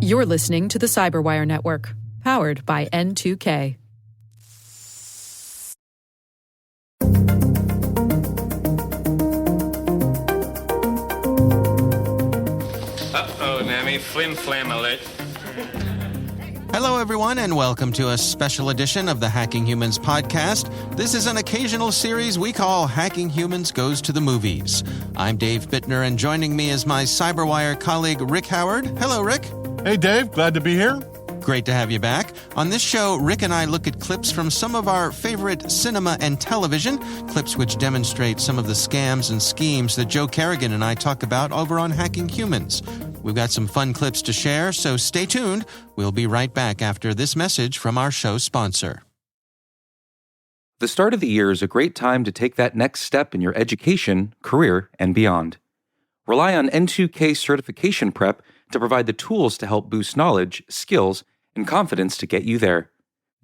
You're listening to the CyberWire Network, powered by N2K. Uh-oh, Nammy. Flim flam alert. Hello, everyone, and welcome to a special edition of the Hacking Humans podcast. This is an occasional series we call Hacking Humans Goes to the Movies. I'm Dave Bittner, and joining me is my CyberWire colleague, Rick Howard. Hello, Rick. Hey, Dave. Glad to be here. Great to have you back. On this show, Rick and I look at clips from some of our favorite cinema and television, clips which demonstrate some of the scams and schemes that Joe Carrigan and I talk about over on Hacking Humans. We've got some fun clips to share, so stay tuned. We'll be right back after this message from our show sponsor. The start of the year is a great time to take that next step in your education, career, and beyond. Rely on N2K certification prep to provide the tools to help boost knowledge, skills, and confidence to get you there.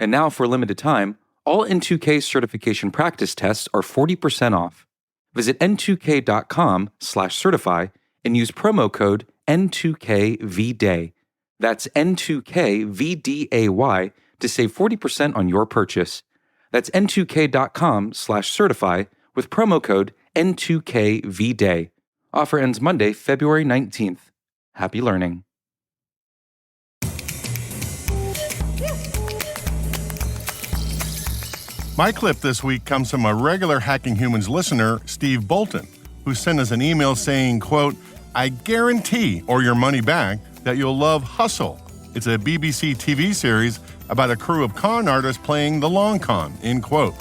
And now, for a limited time, all N2K certification practice tests are 40% off. Visit n2k.com/certify and use promo code N2KVDAY. That's N2KVDAY to save 40% on your purchase. That's n2k.com/certify with promo code N2KVDAY. Offer ends Monday, February 19th. Happy learning. My clip this week comes from a regular Hacking Humans listener, Steve Bolton, who sent us an email saying, quote, "I guarantee, or your money back, that you'll love Hustle. It's a BBC TV series about a crew of con artists playing the long con," end quote.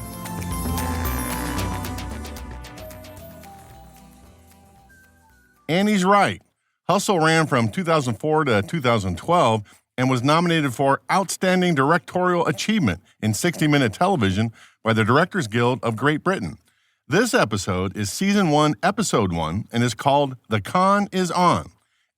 And he's right. Hustle ran from 2004 to 2012 and was nominated for Outstanding Directorial Achievement in 60-Minute Television by the Directors Guild of Great Britain. This episode is Season 1, Episode 1, and is called The Con Is On,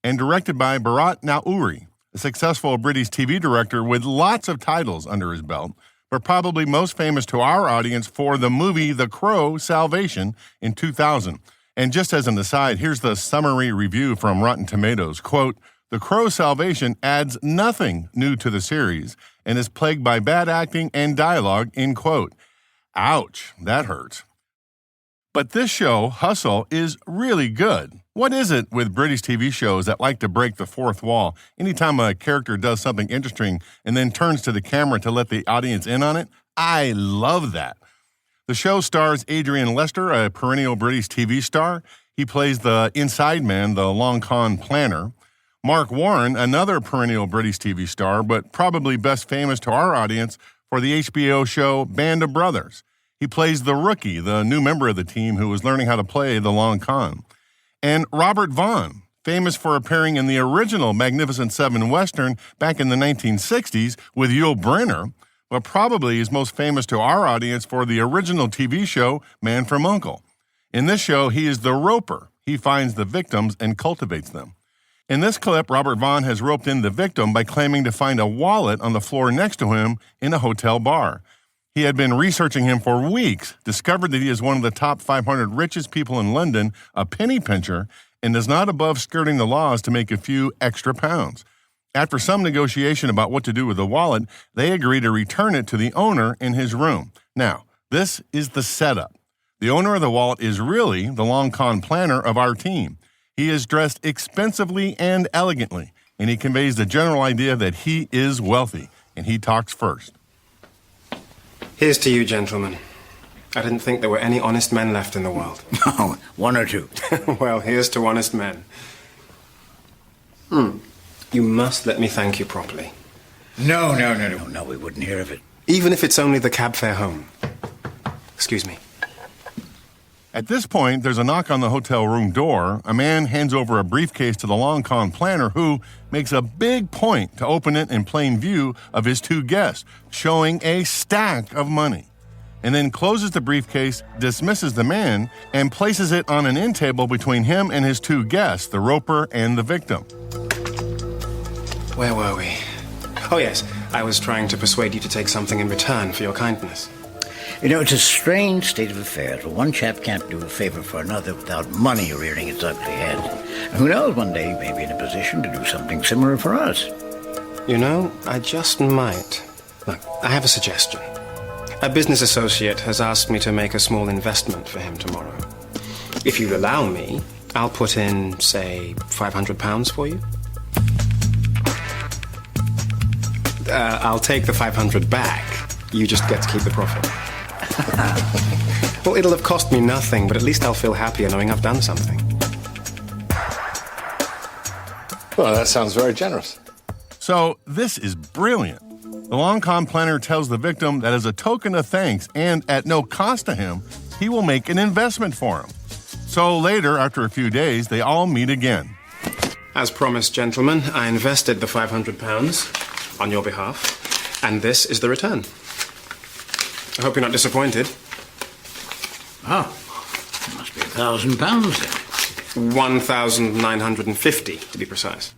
and directed by Bharat Nauri, a successful British TV director with lots of titles under his belt, but probably most famous to our audience for the movie The Crow: Salvation in 2000. And just as an aside, here's the summary review from Rotten Tomatoes. Quote, "The Crow: Salvation adds nothing new to the series and is plagued by bad acting and dialogue," end quote. Ouch, that hurts. But this show, Hustle, is really good. What is it with British TV shows that like to break the fourth wall anytime a character does something interesting and then turns to the camera to let the audience in on it? I love that. The show stars Adrian Lester, a perennial British TV star. He plays the inside man, the long con planner. Mark Warren, another perennial British TV star, but probably best famous to our audience for the HBO show Band of Brothers. He plays the rookie, the new member of the team who is learning how to play the long con. And Robert Vaughn, famous for appearing in the original Magnificent Seven Western back in the 1960s with Yul Brynner, but probably is most famous to our audience for the original TV show Man from U.N.C.L.E. In this show, he is the roper. He finds the victims and cultivates them. In this clip, Robert Vaughn has roped in the victim by claiming to find a wallet on the floor next to him in a hotel bar. He had been researching him for weeks, discovered that he is one of the top 500 richest people in London, a penny pincher, and is not above skirting the laws to make a few extra pounds. After some negotiation about what to do with the wallet, they agree to return it to the owner in his room. Now, this is the setup. The owner of the wallet is really the long con planner of our team. He is dressed expensively and elegantly, and he conveys the general idea that he is wealthy, and he talks first. Here's to you, gentlemen. I didn't think there were any honest men left in the world. Oh, one or two. Well, here's to honest men. You must let me thank you properly. No, we wouldn't hear of it. Even if it's only the cab fare home. Excuse me. At this point, there's a knock on the hotel room door. A man hands over a briefcase to the long con planner, who makes a big point to open it in plain view of his two guests, showing a stack of money, and then closes the briefcase, dismisses the man, and places it on an end table between him and his two guests, the roper and the victim. Where were we? Oh, yes. I was trying to persuade you to take something in return for your kindness. You know, it's a strange state of affairs. One chap can't do a favor for another without money rearing its ugly head. And who knows, one day he may be in a position to do something similar for us. You know, I just might. Look, I have a suggestion. A business associate has asked me to make a small investment for him tomorrow. If you allow me, I'll put in, say, £500 for you. I'll take the 500 back. You just get to keep the profit. Well, it'll have cost me nothing, but at least I'll feel happier knowing I've done something. Well, that sounds very generous. So this is brilliant. The long con planner tells the victim that as a token of thanks and at no cost to him, he will make an investment for him. So later, after a few days, they all meet again. As promised, gentlemen, I invested the £500 on your behalf, and this is the return. I hope you're not disappointed. Oh, it must be £1,000 then. 1,950 to be precise.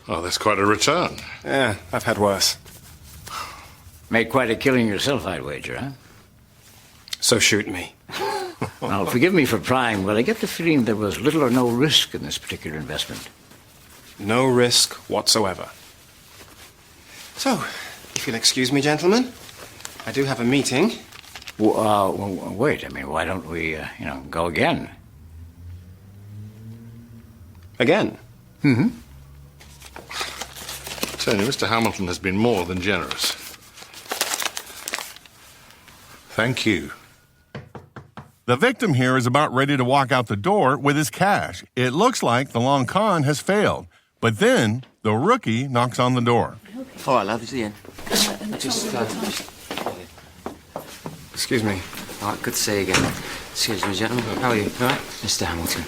Oh, that's quite a return. Yeah, I've had worse. Made quite a killing yourself, I'd wager, huh? So shoot me. Now, forgive me for prying, but I get the feeling there was little or no risk in this particular investment. No risk whatsoever. So, if you'll excuse me, gentlemen, I do have a meeting. Wait, I mean, why don't we, go again? Again? Mm-hmm. Certainly, Mr. Hamilton has been more than generous. Thank you. The victim here is about ready to walk out the door with his cash. It looks like the long con has failed. But then the rookie knocks on the door. All right, love, it's the end. Excuse me. All right, good to see you again. Excuse me, gentlemen. How are you? All right? Mr. Hamilton,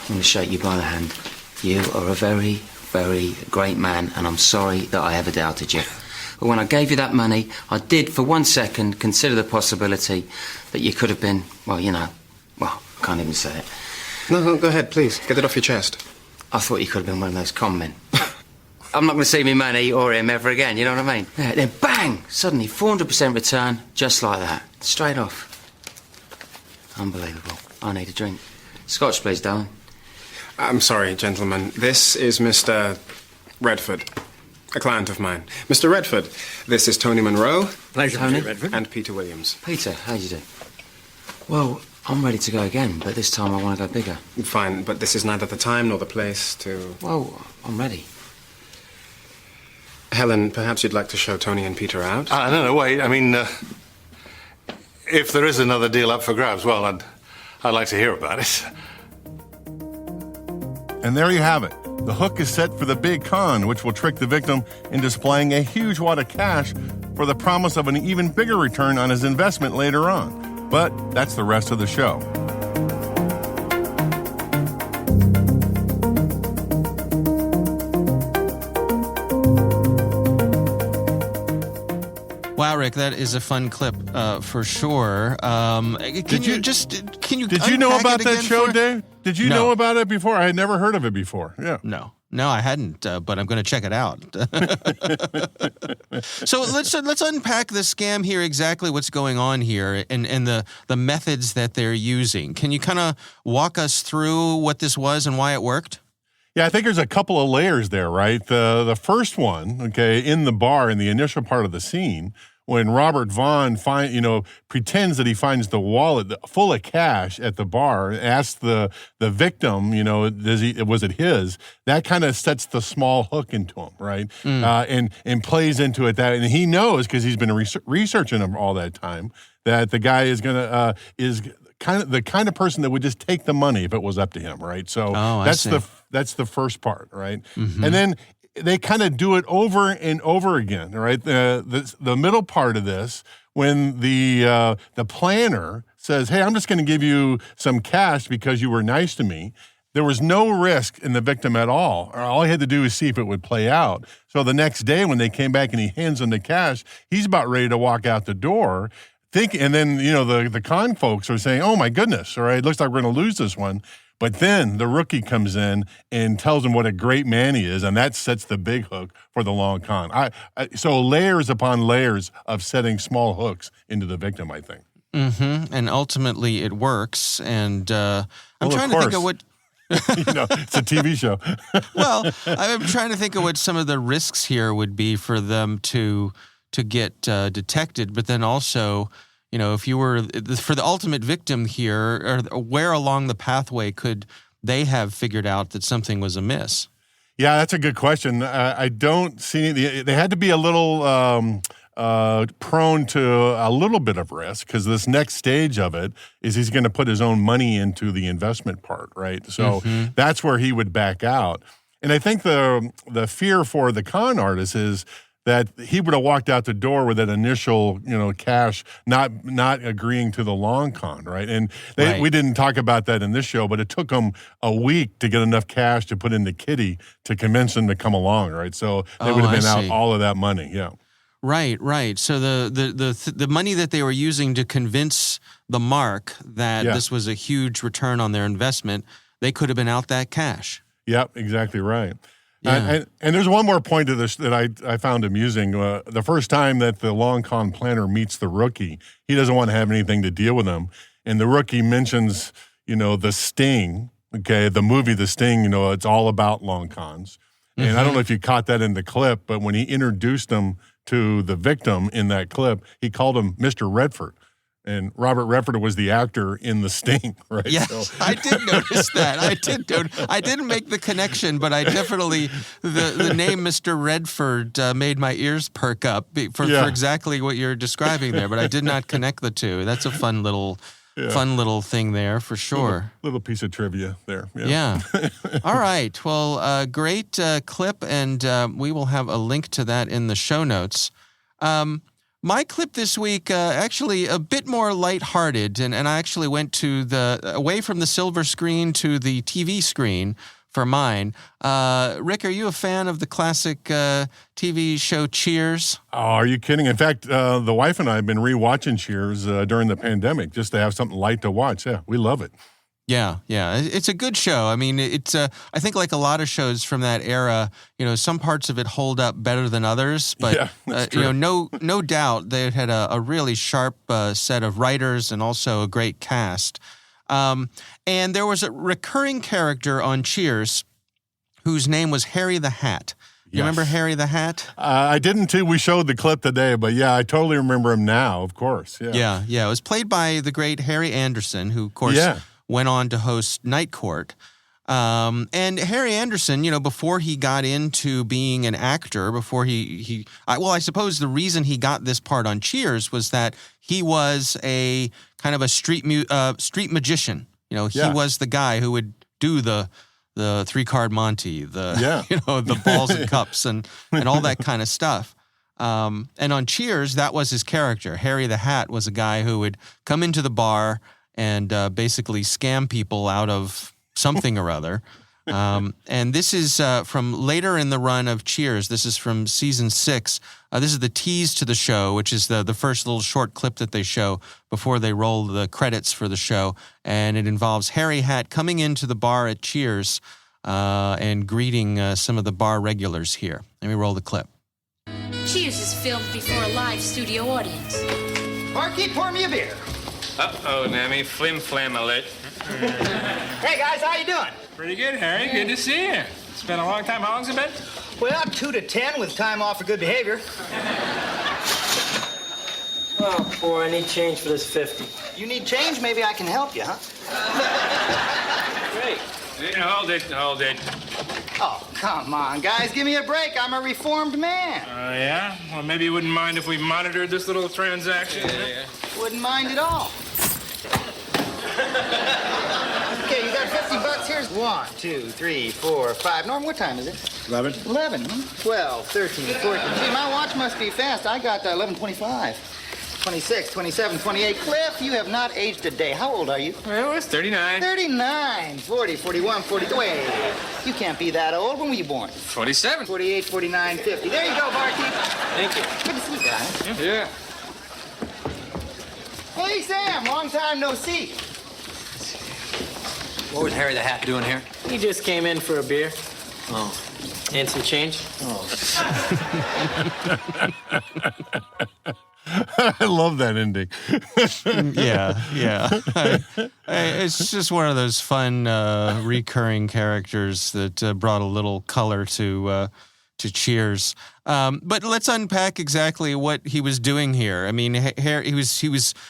I'm going to shake you by the hand. You are a very, very great man, and I'm sorry that I ever doubted you. But when I gave you that money, I did, for 1 second, consider the possibility that you could have been, I can't even say it. No, go ahead, please. Get it off your chest. I thought you could have been one of those con men. I'm not going to see me money or him ever again, you know what I mean? Yeah, then bang! Suddenly, 400% return, just like that. Straight off. Unbelievable. I need a drink. Scotch, please, darling. I'm sorry, gentlemen. This is Mr. Redford, a client of mine. Mr. Redford, this is Tony Monroe. Pleasure, Tony. Mr. Redford. And Peter Williams. Peter, how do you do? Well, I'm ready to go again, but this time I want to go bigger. Fine, but this is neither the time nor the place to... Well, I'm ready. Helen, perhaps you'd like to show Tony and Peter out? No, wait. I mean, if there is another deal up for grabs, well, I'd like to hear about it. And there you have it. The hook is set for the big con, which will trick the victim into displaying a huge wad of cash for the promise of an even bigger return on his investment later on. But that's the rest of the show. Wow, Rick, that is a fun clip for sure. Did you know about that show, for... Dave? Did you know about it before? I had never heard of it before. Yeah. No, I hadn't, but I'm going to check it out. So let's unpack the scam here, exactly what's going on here, and the methods that they're using. Can you kind of walk us through what this was and why it worked? Yeah, I think there's a couple of layers there, right? The first one, okay, in the bar, in the initial part of the scene, when Robert Vaughn pretends that he finds the wallet full of cash at the bar, asks the victim, was it his? That kind of sets the small hook into him, right? And plays into it and he knows, because he's been researching him all that time, that the guy is the kind of person that would just take the money if it was up to him, right? So that's the first part, right? Mm-hmm. And then they kind of do it over and over again, right? The middle part of this, when the planner says, "Hey, I'm just going to give you some cash because you were nice to me," there was no risk in the victim at all. All he had to do is see if it would play out. So the next day when they came back and he hands them the cash, he's about ready to walk out the door. And then, the con folks are saying, "Oh my goodness, all right, it looks like we're going to lose this one." But then the rookie comes in and tells him what a great man he is, and that sets the big hook for the long con. So layers upon layers of setting small hooks into the victim, I think. Mm-hmm. And ultimately it works. And I'm trying to think of what... It's a TV show. Well, I'm trying to think of what some of the risks here would be for them to get detected, but then also, if you were for the ultimate victim here, or where along the pathway could they have figured out that something was amiss? Yeah, that's a good question. I don't see they had to be a little prone to a little bit of risk, because this next stage of it is he's going to put his own money into the investment part, right? So that's where he would back out. And I think the fear for the con artist is that he would have walked out the door with that initial, cash, not agreeing to the long con, right? And we didn't talk about that in this show, but it took them a week to get enough cash to put into Kitty to convince them to come along, right? So they would have been out all of that money, yeah. Right. So the money that they were using to convince the mark that this was a huge return on their investment, they could have been out that cash. Yep, exactly right. Yeah. And there's one more point to this that I found amusing. The first time that the long con planner meets the rookie, he doesn't want to have anything to deal with him. And the rookie mentions, The Sting, okay, the movie The Sting, it's all about long cons. And I don't know if you caught that in the clip, but when he introduced him to the victim in that clip, he called him Mr. Redford. And Robert Redford was the actor in The Sting, right? Yes, so. I did notice that. I didn't make the connection, but I definitely, the name Mr. Redford made my ears perk up for exactly what you're describing there, but I did not connect the two. That's a fun little thing there for sure. Little piece of trivia there. Yeah. All right. Well, great clip, and we will have a link to that in the show notes. My clip this week, actually a bit more lighthearted, and I actually went to away from the silver screen to the TV screen for mine. Rick, are you a fan of the classic TV show Cheers? Oh, are you kidding? In fact, the wife and I have been rewatching Cheers during the pandemic just to have something light to watch. Yeah, we love it. Yeah. It's a good show. I mean, it's I think like a lot of shows from that era, some parts of it hold up better than others. But no doubt they had a really sharp set of writers and also a great cast. And there was a recurring character on Cheers whose name was Harry the Hat. You remember Harry the Hat? I didn't until we showed the clip today, but I totally remember him now. Of course. Yeah. It was played by the great Harry Anderson, who of course. Went on to host Night Court. And Harry Anderson, before he got into being an actor, before I suppose the reason he got this part on Cheers was that he was a kind of a street magician. He was the guy who would do the 3-card Monty, the balls and cups and all that kind of stuff. And on Cheers, that was his character. Harry the Hat was a guy who would come into the bar and basically scam people out of something or other. And this is from later in the run of Cheers. This is from season 6. This is the tease to the show, which is the first little short clip that they show before they roll the credits for the show. And it involves Harry Hat coming into the bar at Cheers and greeting some of the bar regulars here. Let me roll the clip. Cheers is filmed before a live studio audience. Barkeep, pour me a beer. Uh-oh, Nammy. Flim flam alert. Hey, guys, how you doing? Pretty good, Harry. Good to see you. It's been a long time. How long's it been? Well, 2 to 10 with time off for good behavior. Oh, boy, I need change for this 50. You need change? Maybe I can help you, huh? Great. Hold it. Oh, come on, guys. Give me a break. I'm a reformed man. Oh, yeah? Well, maybe you wouldn't mind if we monitored this little transaction. Yeah. Wouldn't mind at all. Okay, you got $50. Here's 1, 2, 3, 4, 5. Norm, what time is it? 11. 11, 12, 13, 14. Gee, my watch must be fast. I got 11:25. 26, 27, 28. Cliff, you have not aged a day. How old are you? Well, it's 39. 39, 40, 41, 42. Wait, you can't be that old. When were you born? 47. 48, 49, 50. There you go, barkeep. Thank you. Good to see you guys. Yeah. Hey, Sam, long time no see. What was Harry the Hat doing here? He just came in for a beer. Oh. And some change. Oh. I love that ending. Yeah. It's just one of those fun recurring characters that brought a little color to Cheers. But let's unpack exactly what he was doing here. I mean, he was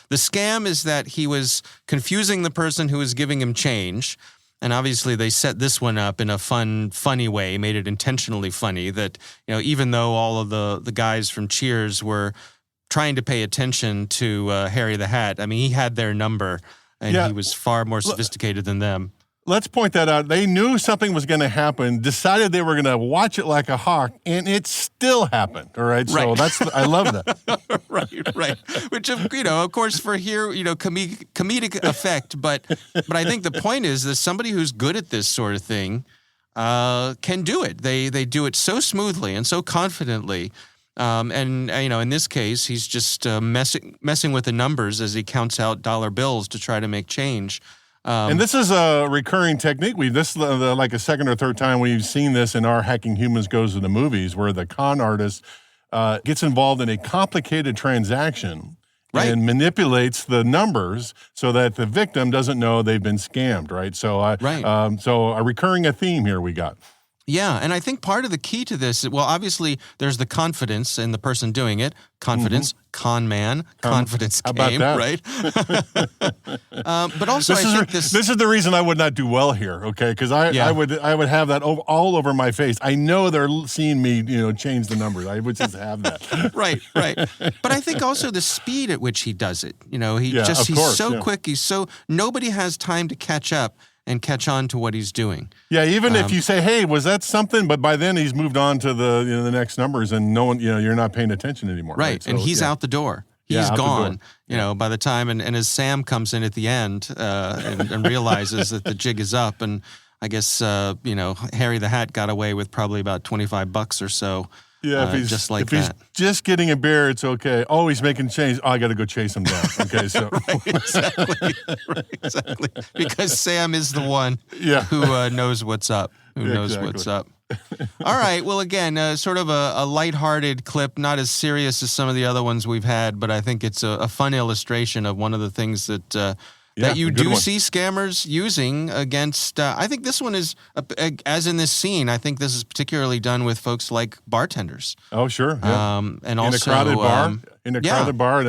the scam is that he was confusing the person who was giving him change. And obviously they set this one up in a funny way, made it intentionally funny that, even though all of the guys from Cheers were trying to pay attention to Harry the Hat, I mean, he had their number and he was far more sophisticated than them. Let's point that out. They knew something was going to happen, decided they were going to watch it like a hawk, and it still happened. All right. So I love that. Right. Which, of course, for here, comedic effect. But I think the point is that somebody who's good at this sort of thing can do it. They do it so smoothly and so confidently. In this case, he's just messing with the numbers as he counts out dollar bills to try to make change. And this is a recurring technique. This is like a second or third time we've seen this in Our Hacking Humans Goes to the Movies, where the con artist gets involved in a complicated transaction and manipulates the numbers so that the victim doesn't know they've been scammed, right? So, so a recurring theme here we got. Yeah, and I think part of the key to this, well, obviously there's the confidence in the person doing it. Confidence, con man, confidence game, right? But also this is the reason I would not do well here, okay? Because I would have that all over my face. I know they're seeing me, change the numbers. I would just have that. Right. But I think also the speed at which he does it. He's so quick. Nobody has time to catch up and catch on to what he's doing. Yeah, even if you say, "Hey, was that something?" But by then he's moved on to the next numbers, and no one, you're not paying attention anymore. Right, So, and he's out the door. He's gone. By the time, and as Sam comes in at the end and realizes that the jig is up, and I guess Harry the Hat got away with probably about $25 or so. Yeah, if he's that. Just getting a beer, it's okay. Oh, he's making change. Oh, I got to go chase him down. Okay, so exactly. Because Sam is the one who knows what's up. Knows what's up. All right. Well, again, sort of a lighthearted clip, not as serious as some of the other ones we've had, but I think it's a fun illustration of one of the things that you do see scammers using against, I think this one is, as in this scene, I think this is particularly done with folks like bartenders. Oh, sure. Yeah. And also, in a crowded bar.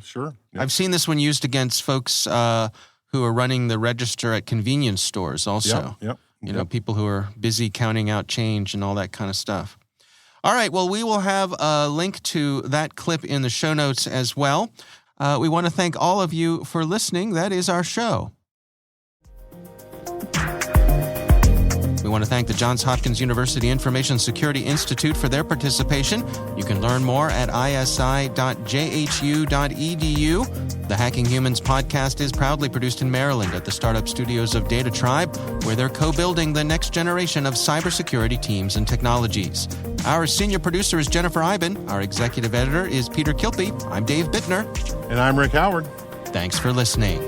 Sure. Yeah. I've seen this one used against folks who are running the register at convenience stores also. Yep. People who are busy counting out change and all that kind of stuff. All right. Well, we will have a link to that clip in the show notes as well. We want to thank all of you for listening. That is our show. We want to thank the Johns Hopkins University Information Security Institute for their participation. You can learn more at isi.jhu.edu. The Hacking Humans podcast is proudly produced in Maryland at the startup studios of Data Tribe, where they're co-building the next generation of cybersecurity teams and technologies. Our senior producer is Jennifer Iben. Our executive editor is Peter Kilpie. I'm Dave Bittner. And I'm Rick Howard. Thanks for listening.